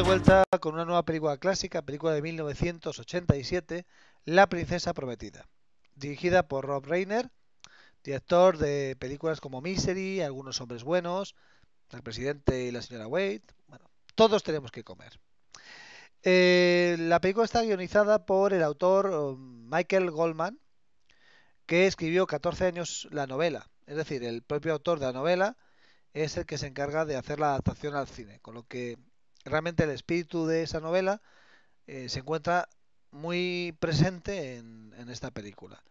vuelta con una nueva película clásica, película de 1987, La princesa prometida, dirigida por Rob Reiner, director de películas como Misery, Algunos hombres buenos, El presidente y la señora Wade. Bueno, todos tenemos que comer. La película está guionizada por el autor Michael Goldman, que escribió 14 años la novela. Es decir, el propio autor de la novela es el que se encarga de hacer la adaptación al cine, con lo que realmente el espíritu de esa novela se encuentra muy presente en esta película.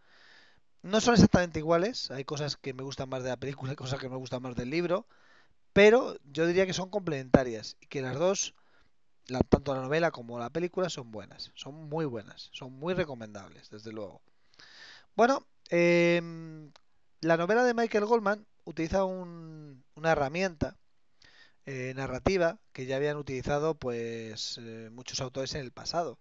No son exactamente iguales, hay cosas que me gustan más de la película y cosas que me gustan más del libro, pero yo diría que son complementarias y que las dos, tanto la novela como la película, son buenas, son muy recomendables, desde luego. Bueno, la novela de Michael Goldman utiliza una herramienta narrativa que ya habían utilizado muchos autores en el pasado.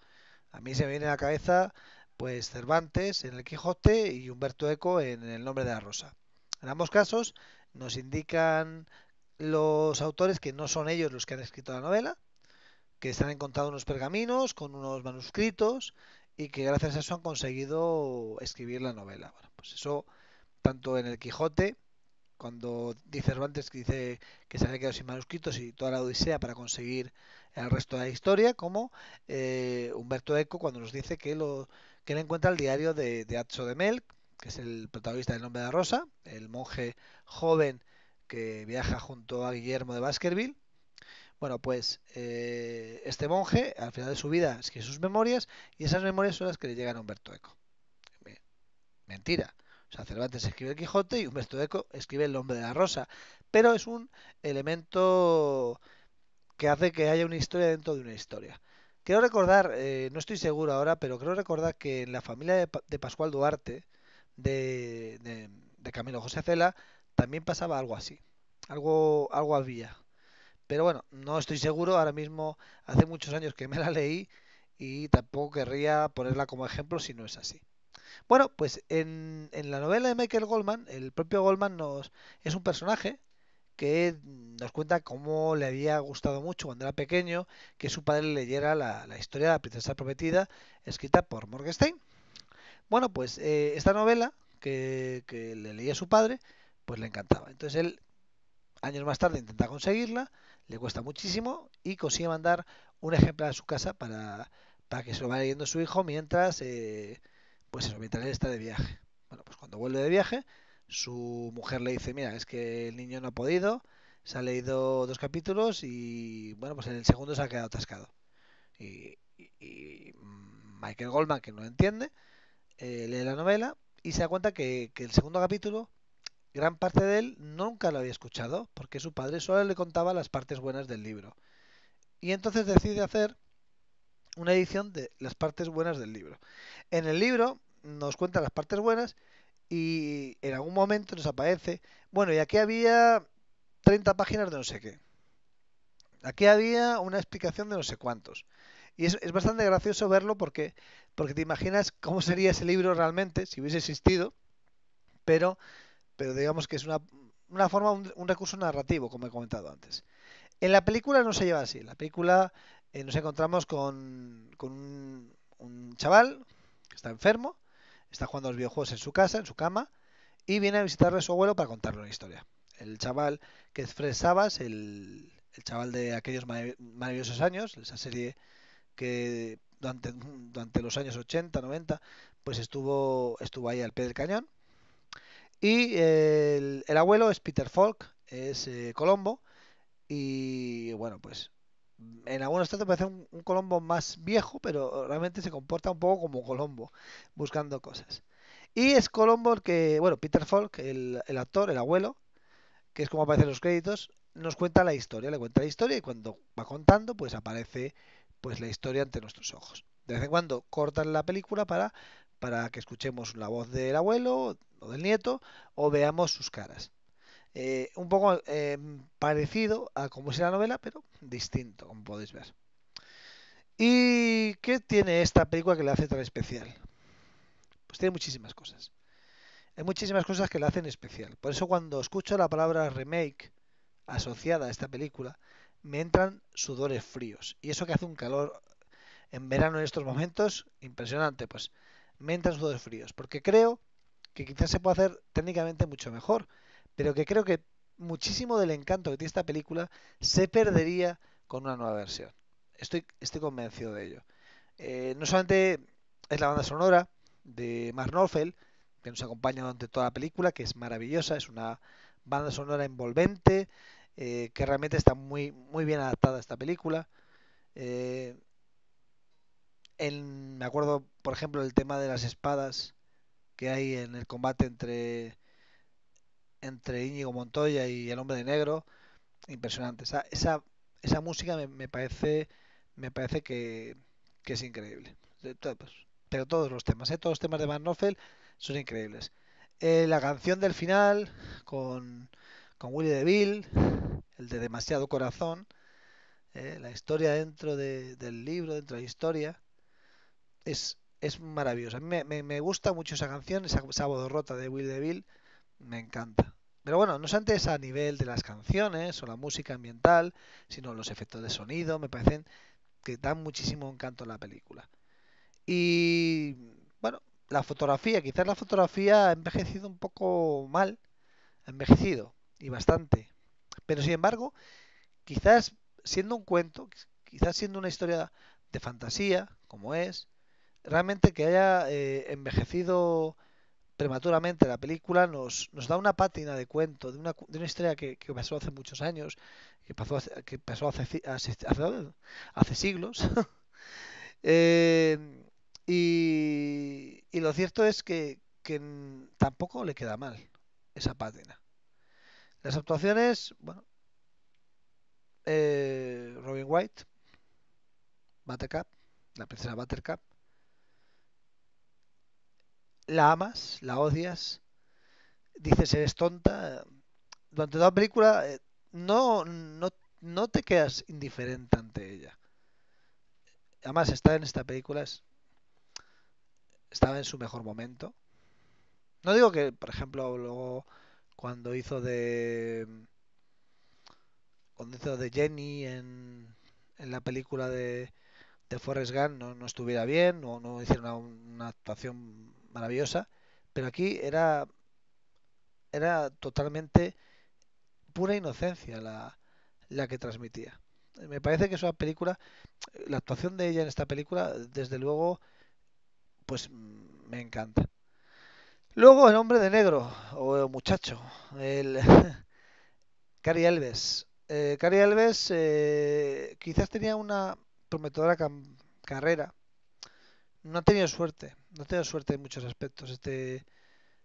A mí se me viene a la cabeza pues Cervantes en El Quijote y Humberto Eco en El nombre de la rosa. En ambos casos nos indican los autores que no son ellos los que han escrito la novela, que están encontrando unos pergaminos con unos manuscritos y que gracias a eso han conseguido escribir la novela. Bueno, pues eso tanto en El Quijote, cuando dice Cervantes que dice que se había quedado sin manuscritos y toda la odisea para conseguir el resto de la historia, como Humberto Eco cuando nos dice que él encuentra el diario de Atso de Mel, que es el protagonista del Nombre de la Rosa, el monje joven que viaja junto a Guillermo de Baskerville. Bueno, pues este monje al final de su vida escribe sus memorias y esas memorias son las que le llegan a Humberto Eco. Mentira. O sea, Cervantes escribe el Quijote y Humberto Eco escribe el Nombre de la Rosa. Pero es un elemento que hace que haya una historia dentro de una historia. Quiero recordar, no estoy seguro ahora, pero creo recordar que en la familia de Pascual Duarte, de Camilo José Cela, también pasaba algo así. Algo había. Pero bueno, no estoy seguro. Ahora mismo, hace muchos años que me la leí y tampoco querría ponerla como ejemplo si no es así. Bueno, pues en la novela de Michael Goldman, el propio Goldman es un personaje que nos cuenta cómo le había gustado mucho cuando era pequeño que su padre le leyera la historia de la princesa prometida escrita por Morgenstern. Bueno, pues esta novela que le leía su padre, pues le encantaba. Entonces él, años más tarde, intenta conseguirla, le cuesta muchísimo y consigue mandar un ejemplar a su casa para que se lo vaya leyendo su hijo mientras pues eso, mientras él está de viaje. Bueno, pues cuando vuelve de viaje, su mujer le dice, mira, es que el niño no ha podido, se ha leído 2 capítulos y bueno, pues en el segundo se ha quedado atascado. Y Michael Goldman, que no entiende, lee la novela y se da cuenta que el segundo capítulo, gran parte de él nunca lo había escuchado, porque su padre solo le contaba las partes buenas del libro. Y entonces decide hacer una edición de las partes buenas del libro. En el libro nos cuenta las partes buenas y en algún momento nos aparece, bueno, y aquí había 30 páginas de no sé qué. Aquí había una explicación de no sé cuántos. Y es bastante gracioso verlo porque te imaginas cómo sería ese libro realmente si hubiese existido, pero, pero digamos que es una forma, un recurso narrativo, como he comentado antes. En la película no se lleva así. En la película nos encontramos con un chaval que está enfermo, está jugando a los videojuegos en su casa, en su cama, y viene a visitarle a su abuelo para contarle una historia. El chaval que es Fred Savas, el chaval de aquellos maravillosos años, esa serie que durante los años 80, 90, pues estuvo ahí al pie del cañón. Y el abuelo es Peter Falk, es Colombo, y bueno, pues en algunos tratos parece un Colombo más viejo, pero realmente se comporta un poco como Colombo, buscando cosas. Y es Colombo el que, bueno, Peter Falk, el actor, el abuelo, que es como aparece en los créditos, nos cuenta la historia, le cuenta la historia y cuando va contando, pues aparece pues la historia ante nuestros ojos. De vez en cuando cortan la película para que escuchemos la voz del abuelo o del nieto o veamos sus caras. Un poco parecido a como es la novela, pero distinto, como podéis ver. ¿Y qué tiene esta película que le hace tan especial? Pues tiene muchísimas cosas. Hay muchísimas cosas que la hacen especial. Por eso cuando escucho la palabra remake asociada a esta película, me entran sudores fríos. Y eso que hace un calor en verano en estos momentos, impresionante, pues me entran sudores fríos. Porque creo que quizás se puede hacer técnicamente mucho mejor, pero que creo que muchísimo del encanto que tiene esta película se perdería con una nueva versión. Estoy convencido de ello. No solamente es la banda sonora de Mark Knopfler, que nos acompaña durante toda la película, que es maravillosa, es una banda sonora envolvente, que realmente está muy bien adaptada a esta película. Eh, me acuerdo, por ejemplo, el tema de las espadas que hay en el combate entre Íñigo Montoya y el Hombre de Negro, impresionante. Esa música me parece que es increíble. Pues, pero todos los temas, todos los temas de Van Knopfler son increíbles. La canción del final con Willie DeVille, el de Demasiado Corazón, la historia del libro, dentro de la historia, es maravillosa. A mí me gusta mucho esa canción, esa voz rota de Willie DeVille, me encanta. Pero bueno, no solamente es a nivel de las canciones o la música ambiental, sino los efectos de sonido, me parecen que dan muchísimo encanto a la película. Y bueno, la fotografía, quizás la fotografía ha envejecido un poco mal, ha envejecido y bastante. Pero sin embargo, quizás siendo un cuento, quizás siendo una historia de fantasía, como es, realmente que haya envejecido prematuramente la película nos da una pátina de cuento, de una historia que pasó hace muchos años, que pasó hace siglos. Eh, y lo cierto es que tampoco le queda mal esa pátina. Las actuaciones, bueno, Robin White, Buttercup, la princesa Buttercup, la amas, la odias, dices eres tonta. Durante toda la película no te quedas indiferente ante ella. Además, está en esta película, estaba en su mejor momento. No digo que, por ejemplo, luego cuando hizo de cuando hizo de Jenny en la película de Forrest Gump no estuviera bien, no hiciera una actuación maravillosa, pero aquí era totalmente pura inocencia la que transmitía. Me parece que es una película, la actuación de ella en esta película, desde luego, pues me encanta. Luego el hombre de negro, o el muchacho, el Cary Elves. Cary Elves quizás tenía una prometedora carrera. No ha tenido suerte en muchos aspectos este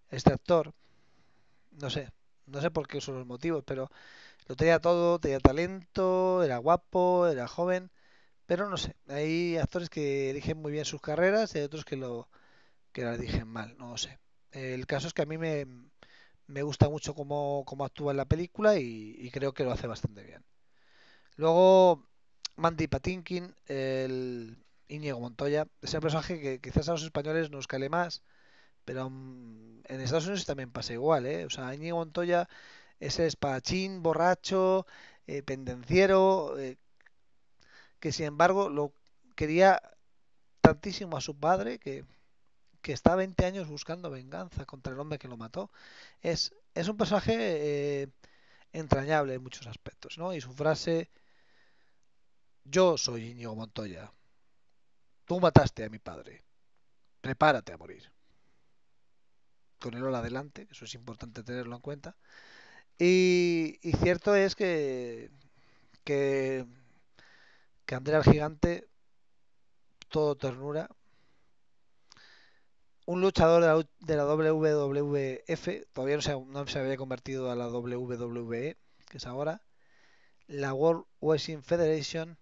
actor. No sé, no sé por qué son los motivos, pero lo tenía todo, tenía talento, era guapo, era joven, pero no sé. Hay actores que eligen muy bien sus carreras y hay otros que las eligen mal, no lo sé. El caso es que a mí me gusta mucho cómo actúa en la película y creo que lo hace bastante bien. Luego, Mandy Patinkin, el Íñigo Montoya, es un personaje que quizás a los españoles nos cale más, pero en Estados Unidos también pasa igual, ¿eh? O sea, Íñigo Montoya es el espadachín, borracho, pendenciero, que sin embargo lo quería tantísimo a su padre que está 20 años buscando venganza contra el hombre que lo mató. Es un personaje entrañable en muchos aspectos, ¿no? Y su frase, yo soy Íñigo Montoya, tú mataste a mi padre, prepárate a morir. Con el hola adelante, eso es importante tenerlo en cuenta. Y cierto es que, que Andrea el Gigante, todo ternura, un luchador de la WWF, todavía no se había convertido a la WWE, que es ahora, la World Wrestling Federation,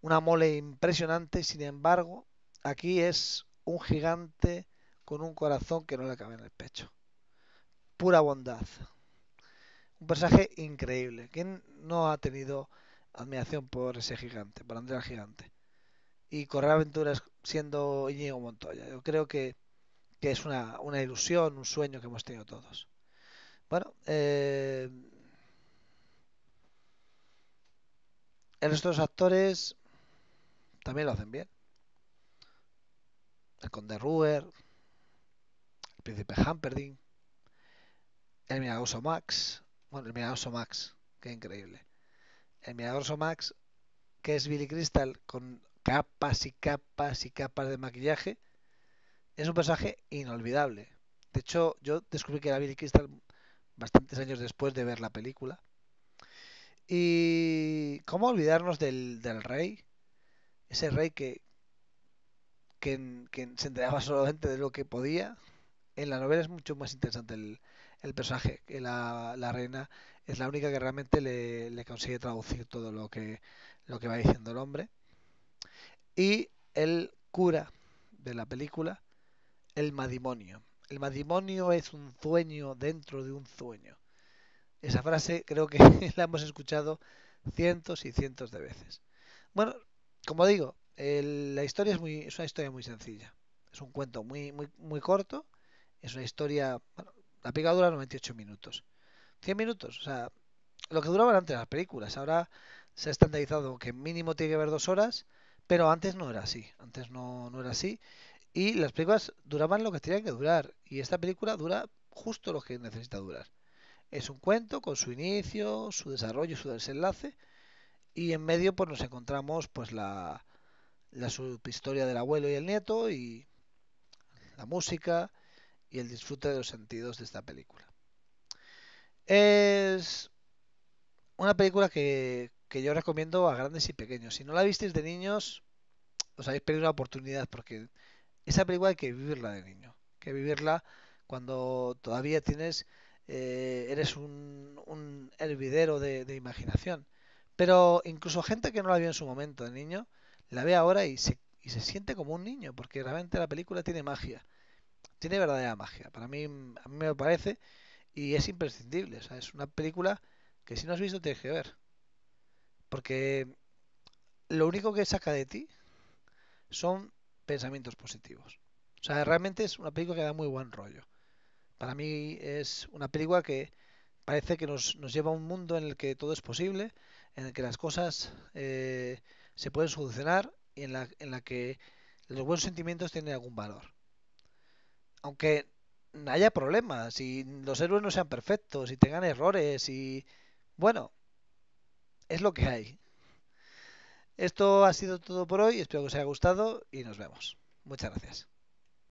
una mole impresionante, sin embargo, aquí es un gigante con un corazón que no le cabe en el pecho. Pura bondad. Un personaje increíble. ¿Quién no ha tenido admiración por ese gigante, por Andrea el Gigante? Y correr aventuras siendo Íñigo Montoya. Yo creo que es una ilusión, un sueño que hemos tenido todos. Bueno, El resto de los actores también lo hacen bien. El Conde Ruer, el Príncipe Humperdinck, el Milagroso Max. Bueno, el Milagroso Max, qué increíble. El Milagroso Max, que es Billy Crystal con capas y capas y capas de maquillaje, es un personaje inolvidable. De hecho, yo descubrí que era Billy Crystal bastantes años después de ver la película. Y cómo olvidarnos del rey, ese rey que se enteraba solamente de lo que podía. En la novela es mucho más interesante el personaje, que la reina es la única que realmente le consigue traducir todo lo que va diciendo el hombre. Y el cura de la película, el matrimonio. El matrimonio es un sueño dentro de un sueño. Esa frase creo que la hemos escuchado cientos y cientos de veces. Bueno, como digo, la historia es una historia muy sencilla. Es un cuento muy corto. Es una historia. Bueno, la película dura 98 minutos. 100 minutos, o sea, lo que duraban antes las películas. Ahora se ha estandarizado que mínimo tiene que haber 2 horas, pero antes no era así. Antes no era así. Y las películas duraban lo que tenían que durar. Y esta película dura justo lo que necesita durar. Es un cuento con su inicio, su desarrollo, su desenlace. Y en medio pues nos encontramos pues la subhistoria del abuelo y el nieto y la música y el disfrute de los sentidos de esta película. Es una película que yo recomiendo a grandes y pequeños. Si no la visteis de niños, os habéis perdido una oportunidad porque esa película hay que vivirla de niño. Hay que vivirla cuando todavía eres un hervidero de imaginación. Pero incluso gente que no la vio en su momento de niño, la ve ahora y se siente como un niño, porque realmente la película tiene magia, tiene verdadera magia. Para mí, a mí me lo parece y es imprescindible. O sea, es una película que si no has visto tienes que ver, porque lo único que saca de ti son pensamientos positivos. O sea, realmente es una película que da muy buen rollo. Para mí es una película que parece que nos lleva a un mundo en el que todo es posible, en el que las cosas se pueden solucionar y en la que los buenos sentimientos tienen algún valor. Aunque haya problemas y los héroes no sean perfectos y tengan errores y bueno, es lo que hay. Esto ha sido todo por hoy, espero que os haya gustado y nos vemos. Muchas gracias.